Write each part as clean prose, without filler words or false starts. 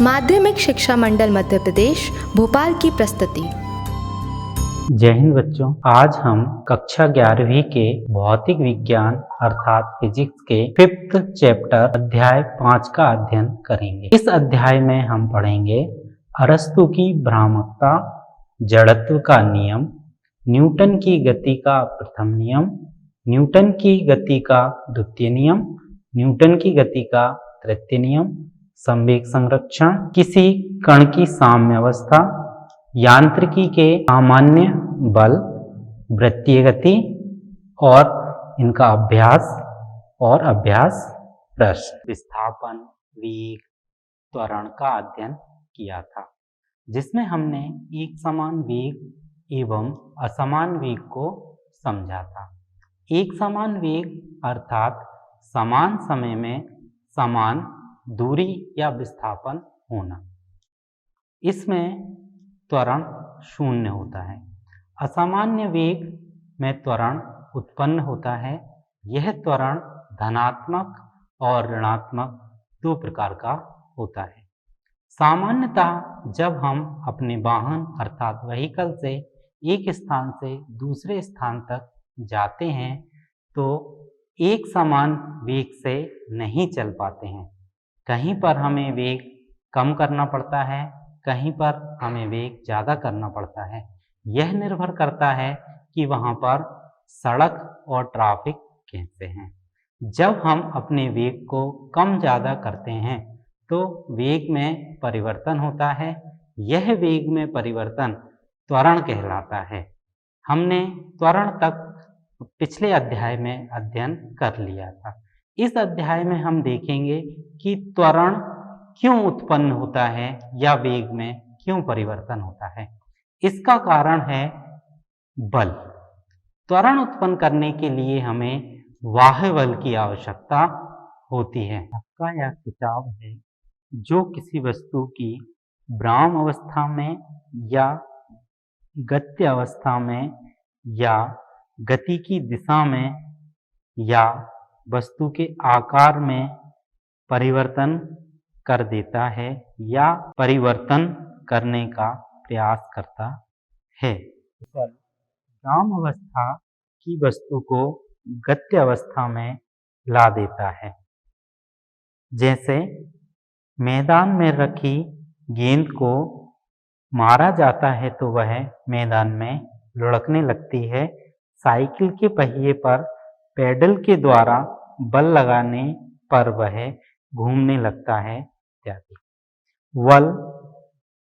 माध्यमिक शिक्षा मंडल मध्य प्रदेश भोपाल की प्रस्तुति। जय हिंद बच्चों, आज हम कक्षा 11वीं के भौतिक विज्ञान अर्थात फिजिक्स के 5th चैप्टर अध्याय 5 का अध्ययन करेंगे। इस अध्याय में हम पढ़ेंगे अरस्तु की भ्रामकता, जड़त्व का नियम, न्यूटन की गति का प्रथम नियम, न्यूटन की गति का द्वितीय नियम, न्यूटन की गति का तृतीय नियम, संवेग संरक्षण, किसी कण की साम्यावस्था, यांत्रिकी के सामान्य बल, वृत्तीय गति और इनका अभ्यास प्रश्न। विस्थापन, वेग, त्वरण का अध्ययन किया था, जिसमें हमने एक समान वेग एवं असमान वेग को समझा था। एक समान वेग अर्थात समान समय में समान दूरी या विस्थापन होना, इसमें त्वरण शून्य होता है। असामान्य वेग में त्वरण उत्पन्न होता है। यह त्वरण धनात्मक और ऋणात्मक दो प्रकार का होता है। सामान्यतः जब हम अपने वाहन अर्थात व्हीकल से एक स्थान से दूसरे स्थान तक जाते हैं तो एक समान वेग से नहीं चल पाते हैं। कहीं पर हमें वेग कम करना पड़ता है, कहीं पर हमें वेग ज़्यादा करना पड़ता है। यह निर्भर करता है कि वहाँ पर सड़क और ट्रैफिक कैसे हैं। जब हम अपने वेग को कम ज़्यादा करते हैं तो वेग में परिवर्तन होता है। यह वेग में परिवर्तन त्वरण कहलाता है। हमने त्वरण तक पिछले अध्याय में अध्ययन कर लिया था। इस अध्याय में हम देखेंगे कि त्वरण क्यों उत्पन्न होता है या वेग में क्यों परिवर्तन होता है। इसका कारण है बल। त्वरण उत्पन्न करने के लिए हमें बाह्य बल की आवश्यकता होती है। धक्का या खिंचाव है जो किसी वस्तु की विराम अवस्था में या गत्य अवस्था में या गति की दिशा में या वस्तु के आकार में परिवर्तन कर देता है या परिवर्तन करने का प्रयास करता है। विराम अवस्था की वस्तु को गत्य अवस्था में ला देता है। जैसे मैदान में रखी गेंद को मारा जाता है तो वह मैदान में लुढ़कने लगती है। साइकिल के पहिए पर पैडल के द्वारा बल लगाने पर वह घूमने लगता है इत्यादि। बल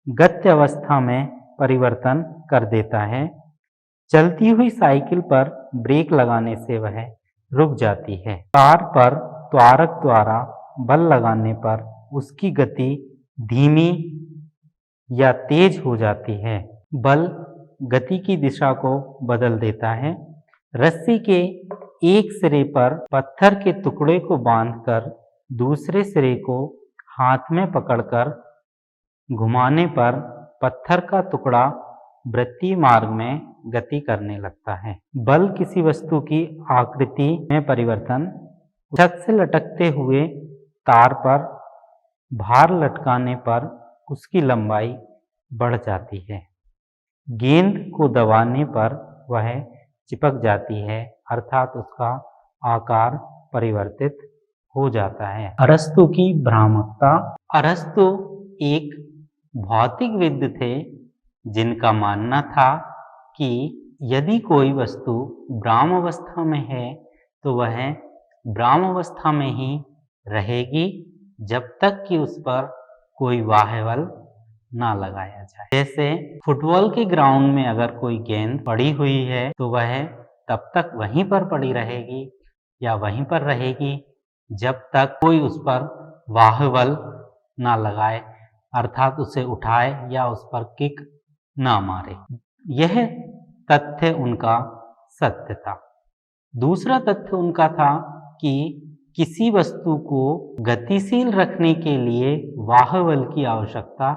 गत्य अवस्था में परिवर्तन कर देता है। चलती हुई साइकिल पर ब्रेक लगाने से वह रुक जाती है। कार पर त्वरक द्वारा बल लगाने पर उसकी गति धीमी या तेज हो जाती है। बल गति की दिशा को बदल देता है। रस्सी के एक सिरे पर पत्थर के टुकड़े को बांधकर दूसरे सिरे को हाथ में पकड़कर घुमाने पर पत्थर का टुकड़ा वृत्तीय मार्ग में गति करने लगता है। बल किसी वस्तु की आकृति में परिवर्तन, छत से लटकते हुए तार पर भार लटकाने पर उसकी लंबाई बढ़ जाती है। गेंद को दबाने पर वह चिपक जाती है अर्थात उसका आकार परिवर्तित हो जाता है। अरस्तु की भ्रामकता। अरस्तु एक भौतिकविद थे जिनका मानना था कि यदि कोई वस्तु विराम अवस्था में है तो वह विराम अवस्था में ही रहेगी जब तक कि उस पर कोई बाह्य बल ना लगाया जाए। जैसे फुटबॉल के ग्राउंड में अगर कोई गेंद पड़ी हुई है तो वह तब तक वहीं पर पड़ी रहेगी या वहीं पर रहेगी जब तक कोई उस पर बाह्य बल ना लगाए अर्थात उसे उठाए या उस पर किक ना मारे। यह तथ्य उनका सत्य था। दूसरा तथ्य उनका था कि किसी वस्तु को गतिशील रखने के लिए बाह्य बल की आवश्यकता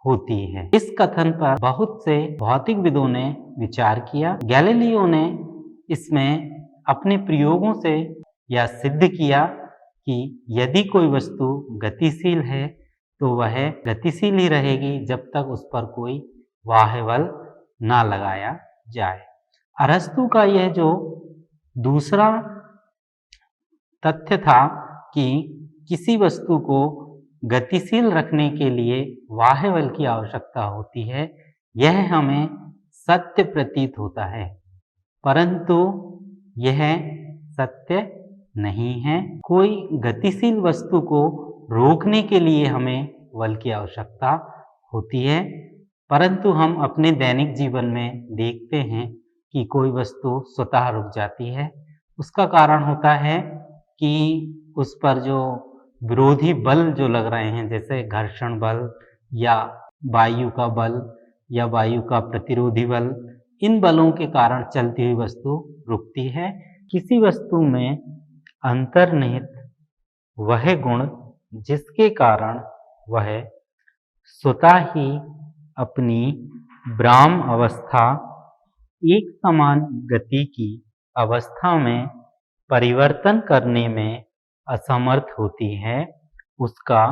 होती है। इस कथन पर बहुत से भौतिकविदों ने विचार किया। गैलीलियो ने इसमें अपने प्रयोगों से यह सिद्ध किया कि यदि कोई वस्तु गतिशील है तो वह गतिशील ही रहेगी जब तक उस पर कोई बाह्य बल ना लगाया जाए। अरस्तु का यह जो दूसरा तथ्य था कि किसी वस्तु को गतिशील रखने के लिए बाह्य बल की आवश्यकता होती है, यह हमें सत्य प्रतीत होता है, परंतु यह सत्य नहीं है। कोई गतिशील वस्तु को रोकने के लिए हमें बल की आवश्यकता होती है, परंतु हम अपने दैनिक जीवन में देखते हैं कि कोई वस्तु स्वतः रुक जाती है। उसका कारण होता है कि उस पर जो विरोधी बल जो लग रहे हैं, जैसे घर्षण बल या वायु का बल या वायु का प्रतिरोधी बल, इन बलों के कारण चलती हुई वस्तु रुकती है। किसी वस्तु में अंतर्निहित वह गुण जिसके कारण वह स्वतः ही अपनी विराम अवस्था एक समान गति की अवस्था में परिवर्तन करने में असमर्थ होती है, उसका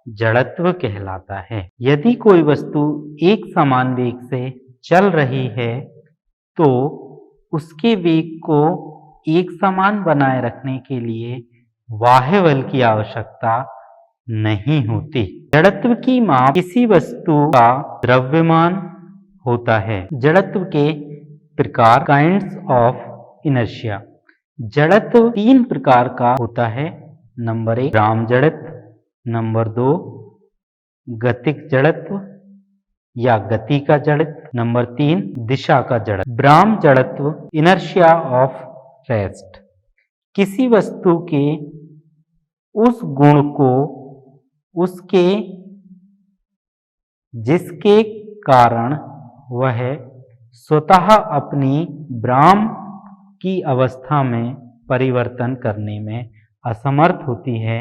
जड़त्व कहलाता है। यदि कोई वस्तु एक समान वेग से चल रही है तो उसके वेग को एक समान बनाए रखने के लिए बाह्य बल की आवश्यकता नहीं होती। जड़त्व की माप किसी वस्तु का द्रव्यमान होता है। जड़त्व के प्रकार, काइंड्स ऑफ इनर्शिया। जड़त्व 3 प्रकार का होता है। नंबर 1 विराम जड़त्व, नंबर 2 गतिक जड़त्व या गति का जड़त्व, नंबर 3 दिशा का जड़त्व। विराम जड़त्व, इनर्शिया ऑफ रेस्ट, किसी वस्तु के उस गुण को उसके जिसके कारण वह स्वतः अपनी विराम की अवस्था में परिवर्तन करने में असमर्थ होती है,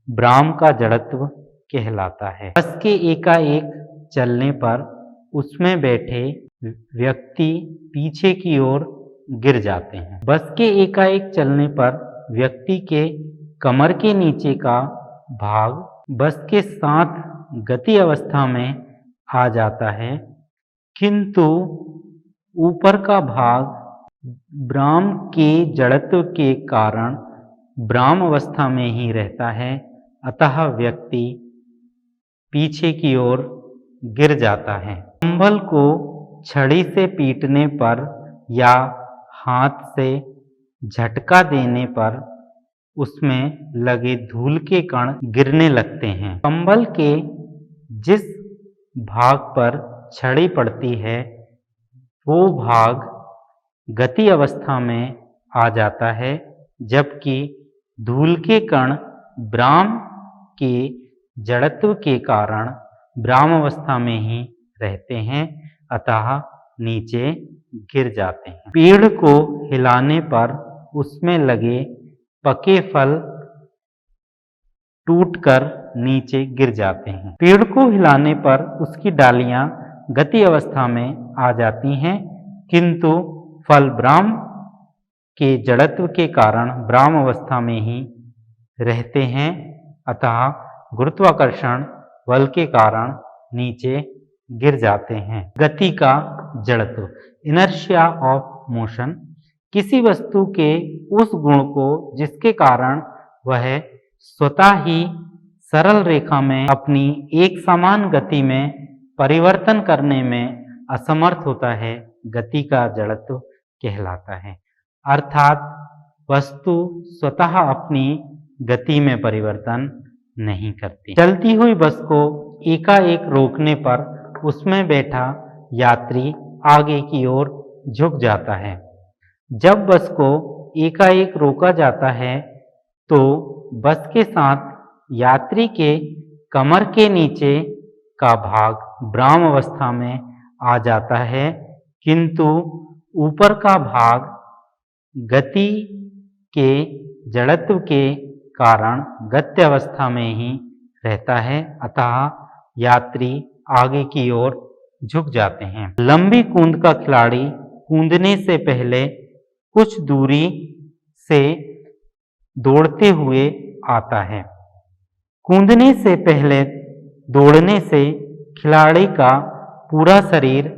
विराम का जड़त्व कहलाता है। बस के एकाएक चलने पर उसमें बैठे व्यक्ति पीछे की ओर गिर जाते हैं। बस के एकाएक चलने पर व्यक्ति के कमर के नीचे का भाग बस के साथ गति अवस्था में आ जाता है, किंतु ऊपर का भाग विराम के जड़त्व के कारण विराम अवस्था में ही रहता है, अतः व्यक्ति पीछे की ओर गिर जाता है। कंबल को छड़ी से पीटने पर या हाथ से झटका देने पर उसमें लगे धूल के कण गिरने लगते हैं। कंबल के जिस भाग पर छड़ी पड़ती है वो भाग गति अवस्था में आ जाता है, जबकि धूल के कण विराम के जड़त्व के कारण विराम अवस्था में ही रहते हैं, अतः नीचे गिर जाते हैं। पेड़ को हिलाने पर उसमें लगे पके फल टूटकर नीचे गिर जाते हैं। पेड़ को हिलाने पर उसकी डालियां गति अवस्था में आ जाती हैं, किंतु फल विराम के जड़त्व के कारण विराम अवस्था में ही रहते हैं, अतः गुरुत्वाकर्षण बल के कारण नीचे गिर जाते हैं। गति का जड़त्व, इनर्शिया ऑफ मोशन, किसी वस्तु के उस गुण को जिसके कारण वह स्वतः ही सरल रेखा में अपनी एक समान गति में परिवर्तन करने में असमर्थ होता है, गति का जड़त्व कहलाता है। अर्थात वस्तु स्वतः अपनी गति में परिवर्तन नहीं करती। चलती हुई बस को एकाएक रोकने पर उसमें बैठा यात्री आगे की ओर झुक जाता है। जब बस को एकाएक रोका जाता है तो बस के साथ यात्री के कमर के नीचे का भाग विराम अवस्था में आ जाता है, किंतु ऊपर का भाग गति के जड़त्व के कारण गत्य अवस्था में ही रहता है, अतः यात्री आगे की ओर झुक जाते हैं। लंबी कूद का खिलाड़ी कूदने से पहले कुछ दूरी से दौड़ते हुए आता है। कूदने से पहले दौड़ने से खिलाड़ी का पूरा शरीर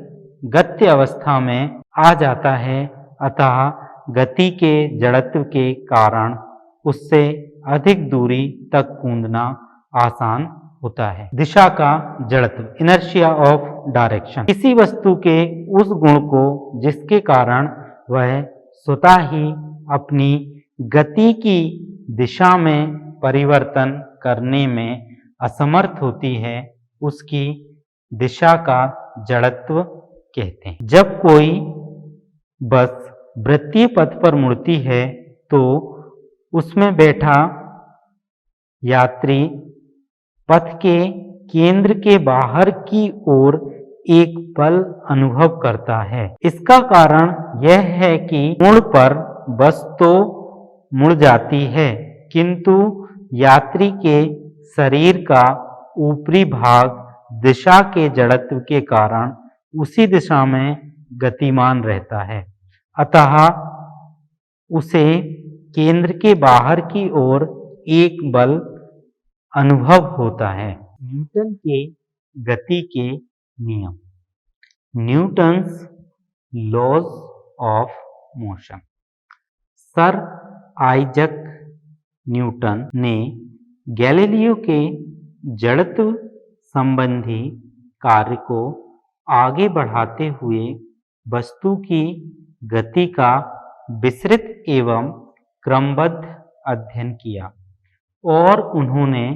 गत्य अवस्था में आ जाता है, अतः गति के जड़त्व के कारण उससे अधिक दूरी तक कूदना आसान होता है। दिशा का जड़त्व, इनर्शिया ऑफ डायरेक्शन, किसी वस्तु के उस गुण को जिसके कारण वह स्वतः ही अपनी गति की दिशा में परिवर्तन करने में असमर्थ होती है, उसकी दिशा का जड़त्व कहते हैं। जब कोई बस वृत्तीय पथ पर मुड़ती है तो उसमें बैठा यात्री पथ के केंद्र के बाहर की ओर एक बल अनुभव करता है। इसका कारण यह है कि मोड़ पर बस तो मुड़ जाती है, किंतु यात्री के शरीर का ऊपरी भाग दिशा के जड़त्व के कारण उसी दिशा में गतिमान रहता है, अतः उसे केंद्र के बाहर की ओर एक बल अनुभव होता है। न्यूटन के गति के नियम, Newton's laws of motion. Sir Isaac Newton ने गैलीलियो के जड़त्व संबंधी कार्य को आगे बढ़ाते हुए वस्तु की गति का विस्तृत एवं क्रमबद्ध अध्ययन किया और उन्होंने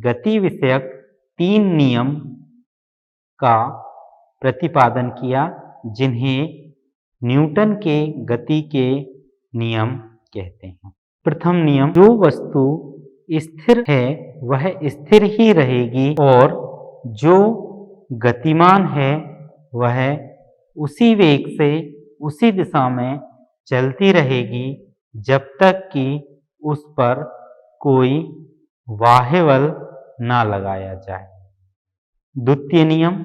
गति विषयक 3 नियम का प्रतिपादन किया, जिन्हें न्यूटन के गति के नियम कहते हैं। प्रथम नियम, जो वस्तु स्थिर है वह स्थिर ही रहेगी और जो गतिमान है वह उसी वेग से उसी दिशा में चलती रहेगी जब तक कि उस पर कोई बाह्य बल ना लगाया जाए। द्वितीय नियम,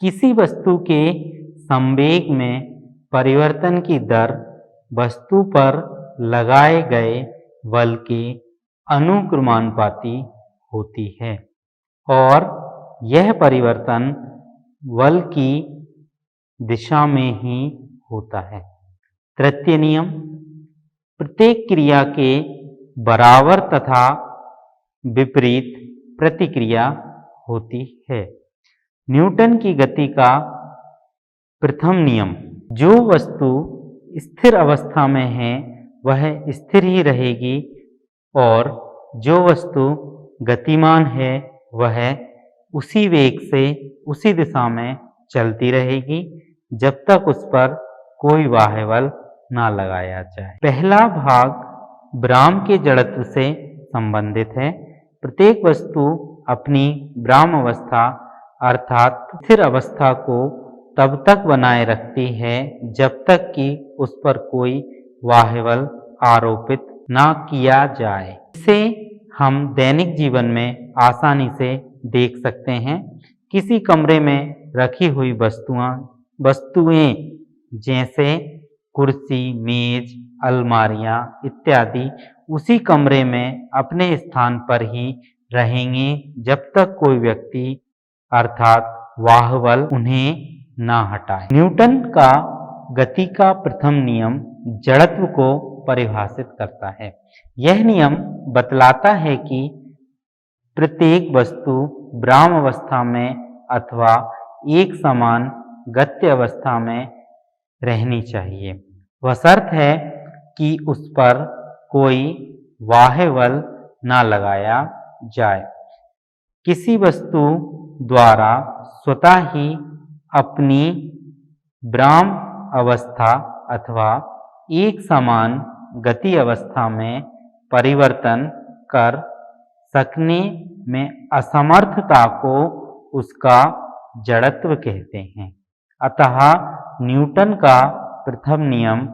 किसी वस्तु के संवेग में परिवर्तन की दर वस्तु पर लगाए गए बल के अनुक्रमानुपाती होती है और यह परिवर्तन बल की दिशा में ही होता है। तृतीय नियम, प्रत्येक क्रिया के बराबर तथा विपरीत प्रतिक्रिया होती है। न्यूटन की गति का प्रथम नियम, जो वस्तु स्थिर अवस्था में है वह स्थिर ही रहेगी और जो वस्तु गतिमान है वह उसी वेग से उसी दिशा में चलती रहेगी जब तक उस पर कोई बाह्य बल ना लगाया जाए। पहला भाग ब्राह्म के जड़त्व से संबंधित है। प्रत्येक वस्तु अपनी ब्राह्म अवस्था अर्थात स्थिर अवस्था को तब तक बनाए रखती है जब तक कि उस पर कोई बाह्य बल आरोपित ना किया जाए। इसे हम दैनिक जीवन में आसानी से देख सकते हैं। किसी कमरे में रखी हुई वस्तुएं जैसे कुर्सी, मेज, अलमारियां इत्यादि उसी कमरे में अपने स्थान पर ही रहेंगे जब तक कोई व्यक्ति अर्थात बाह्य बल उन्हें ना हटाए। न्यूटन का गति का प्रथम नियम जड़त्व को परिभाषित करता है। यह नियम बतलाता है कि प्रत्येक वस्तु ब्राह्म अवस्था में अथवा एक समान गत्य अवस्था में रहनी चाहिए। बशर्त है कि उस पर कोई बाह्य बल ना लगाया जाए। किसी वस्तु द्वारा स्वतः ही अपनी ब्राह्म अवस्था अथवा एक समान गति अवस्था में परिवर्तन कर सकने में असमर्थता को उसका जड़त्व कहते हैं। अतः न्यूटन का प्रथम नियम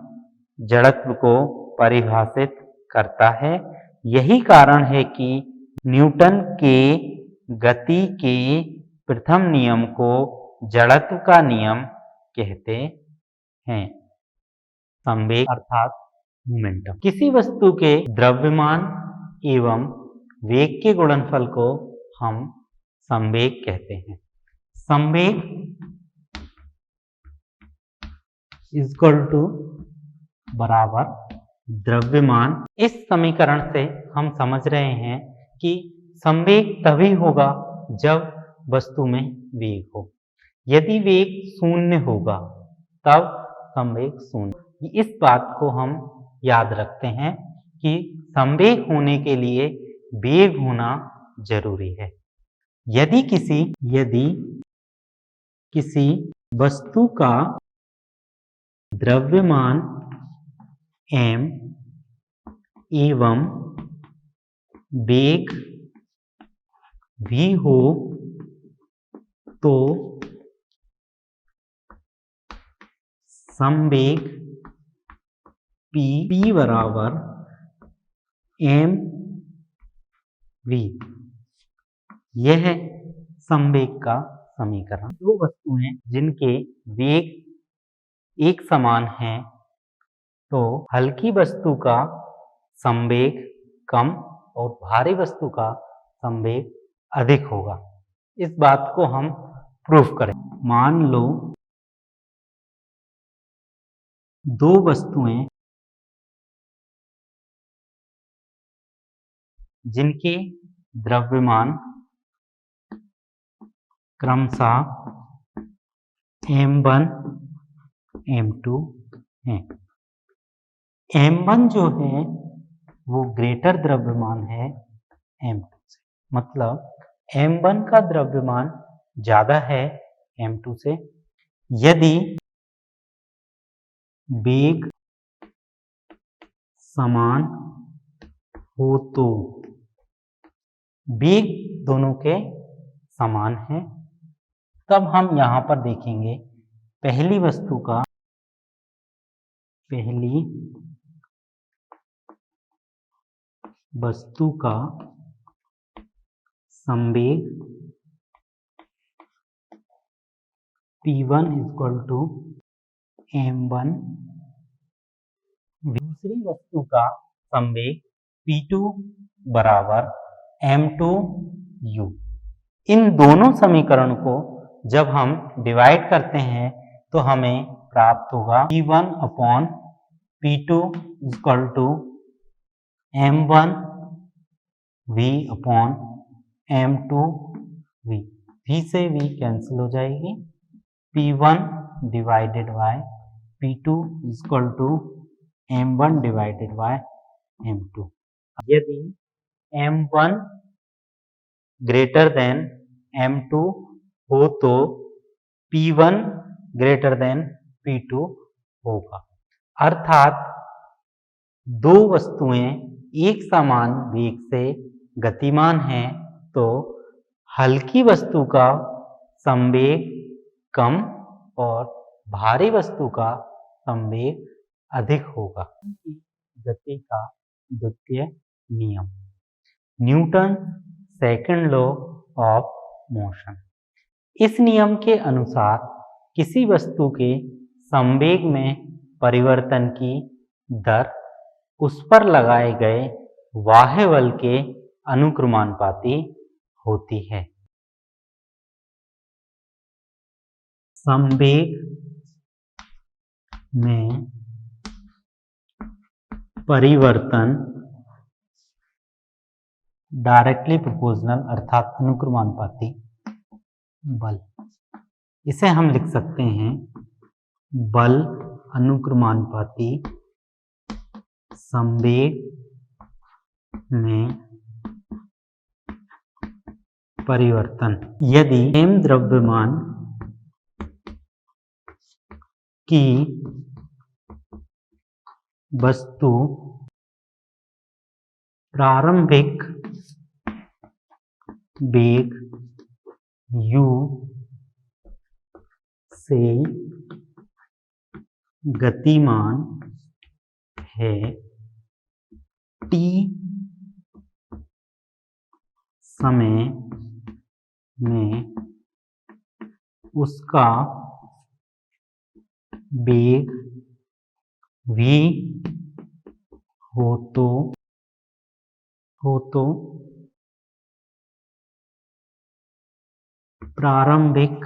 जड़त्व को परिभाषित करता है। यही कारण है कि न्यूटन के गति के प्रथम नियम को जड़त्व का नियम कहते हैं। संवेग अर्थात मोमेंटम, किसी वस्तु के द्रव्यमान एवं वेग के गुणनफल को हम संवेग कहते हैं। संवेग इक्वल टू बराबर द्रव्यमान। इस समीकरण से हम समझ रहे हैं कि संवेग तभी होगा जब वस्तु में वेग हो। यदि वेग शून्य होगा तब संवेग शून्य। इस बात को हम याद रखते हैं कि संवेग होने के लिए वेग होना जरूरी है। यदि किसी वस्तु का द्रव्यमान m एवं वेग v हो तो संवेग p बराबर mv। यह है संवेग का समीकरण। दो वस्तुएं जिनके वेग एक समान हैं तो हल्की वस्तु का संवेग कम और भारी वस्तु का संवेग अधिक होगा। इस बात को हम प्रूफ करें। मान लो दो वस्तुएं जिनके द्रव्यमान क्रमशः m1 m2 हैं। m1 जो है वो ग्रेटर द्रव्यमान है m2 से, मतलब m1 का द्रव्यमान ज्यादा है m2 से। यदि वेग समान हो तो वेग दोनों के समान है, तब हम यहां पर देखेंगे पहली वस्तु का संवेग p1 इक्वल टू m1, दूसरी वस्तु का संवेग p2 बराबर m2u। इन दोनों समीकरण को जब हम डिवाइड करते हैं तो हमें प्राप्त होगा p1 upon p2 equal to m1 v upon m2 v। v से v कैंसिल हो जाएगी। p1 divided by p2 equal to m1 divided by m2। यदि m1 ग्रेटर देन m2 हो तो p1 ग्रेटर देन p2 होगा। अर्थात दो वस्तुएं एक समान वेग से गतिमान हैं तो हल्की वस्तु का संवेग कम और भारी वस्तु का संवेग अधिक होगा। गति का द्वितीय नियम, Newton second law of motion. इस नियम के अनुसार किसी वस्तु के संवेग में परिवर्तन की दर उस पर लगाए गए बाह्य बल के अनुक्रमानुपाती होती है। संवेग में परिवर्तन डायरेक्टली प्रोपोर्शनल अर्थात अनुक्रमानुपाती बल। इसे हम लिख सकते हैं बल अनुक्रमानुपाती संवेग में परिवर्तन। यदि m द्रव्यमान की वस्तु प्रारंभिक वेग u से गतिमान है, t समय में उसका वेग v हो तो प्रारंभिक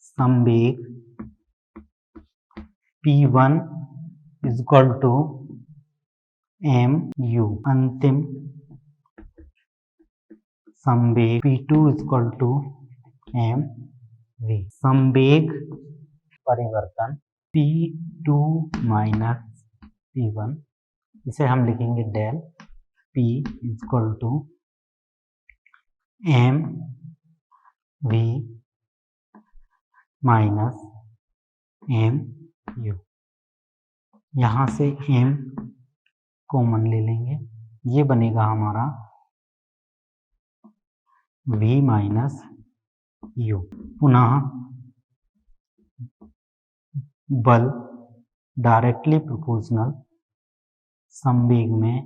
संवेग P1 is equal to mu, अंतिम संवेग P2 is equal to mv। संवेग परिवर्तन P2 माइनस P1, इसे हम लिखेंगे del P is equal to mv minus mu। यहाँ से m कॉमन ले लेंगे, ये बनेगा हमारा v माइनस u। पुनः बल डायरेक्टली प्रोपोर्शनल संवेग में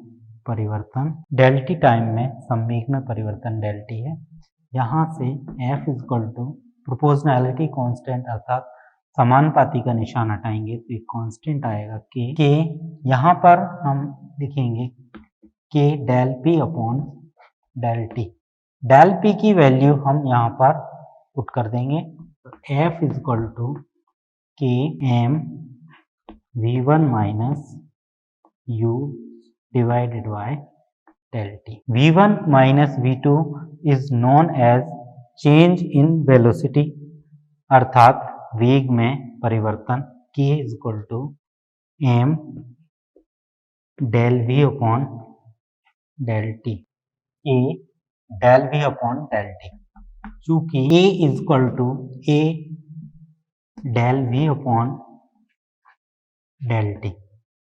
परिवर्तन डेल टी, टाइम में संवेग में परिवर्तन डेल टी है। यहाँ से F is equal to proportionality constant अर्थात समानुपाती का निशान हटाएंगे तो एक कांस्टेंट आएगा के यहाँ पर हम लिखेंगे K del P upon del T. Del P की वैल्यू हम यहाँ पर पुट कर देंगे, तो F इज इक्वल टू के M V1 minus U divided by del T. V1 minus V2 is known as change in velocity अर्थात वेग में परिवर्तन k is equal to m del v upon del T, a del v upon del T. चूंकि a is equal to a del v upon del T,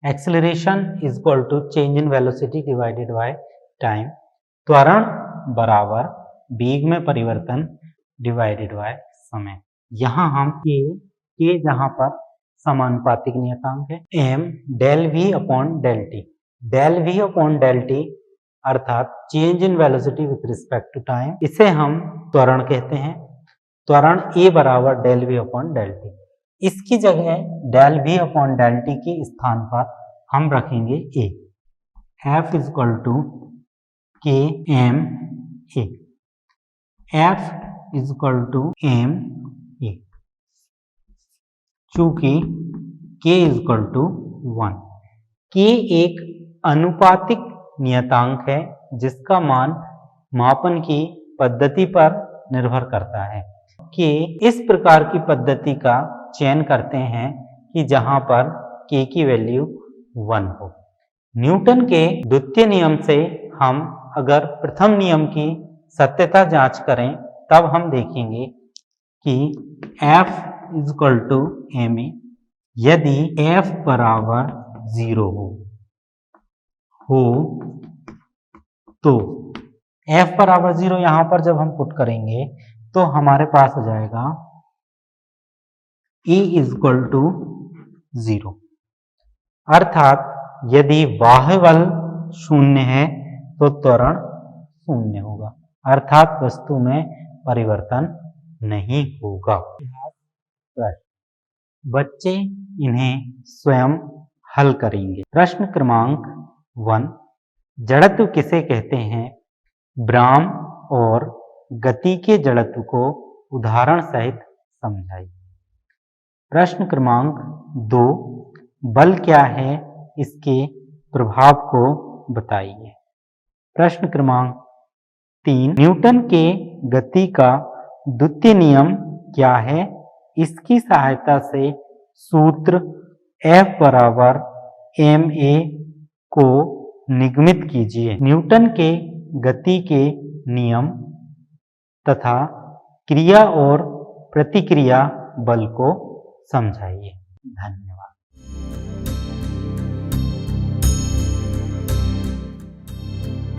acceleration is equal to change in velocity divided by time, त्वरण बराबर वेग में परिवर्तन divided by समय। यहाँ हम के जहाँ पर समानुपातिक नियतांक है m del v upon del T, del v upon del t अर्थात change in velocity with respect to time, इसे हम त्वरण कहते हैं। त्वरण a बराबर del v upon del t. इसकी जगह del v upon del t के स्थान पर हम रखेंगे a। F is equal to के m a, F is equal to m a. चूंकि k is equal to 1, k एक अनुपातिक नियतांक है जिसका मान मापन की पद्धति पर निर्भर करता है। k इस प्रकार की पद्धति का चयन करते हैं कि जहां पर k की वैल्यू 1 हो। न्यूटन के द्वितीय नियम से हम अगर प्रथम नियम की सत्यता जांच करें तब हम देखेंगे कि F is equal to ma यदि F बराबर 0 हो तो F बराबर 0 यहाँ पर जब हम पुट करेंगे तो हमारे पास आ जाएगा E इज इक्वल टू 0, अर्थात यदि बाह्य बल 0 है तो त्वरण 0 होगा, अर्थात वस्तु में परिवर्तन नहीं होगा। बच्चे इन्हें स्वयं हल करेंगे। प्रश्न क्रमांक 1, जड़त्व किसे कहते हैं? ब्राम और गति के जड़त्व को उदाहरण सहित समझाइए। प्रश्न क्रमांक 2, बल क्या है, इसके प्रभाव को बताइए। प्रश्न क्रमांक 3, न्यूटन के गति का द्वितीय नियम क्या है, इसकी सहायता से सूत्र F बराबर ma को निगमित कीजिए। न्यूटन के गति के नियम तथा क्रिया और प्रतिक्रिया बल को समझाइए। धन्यवाद।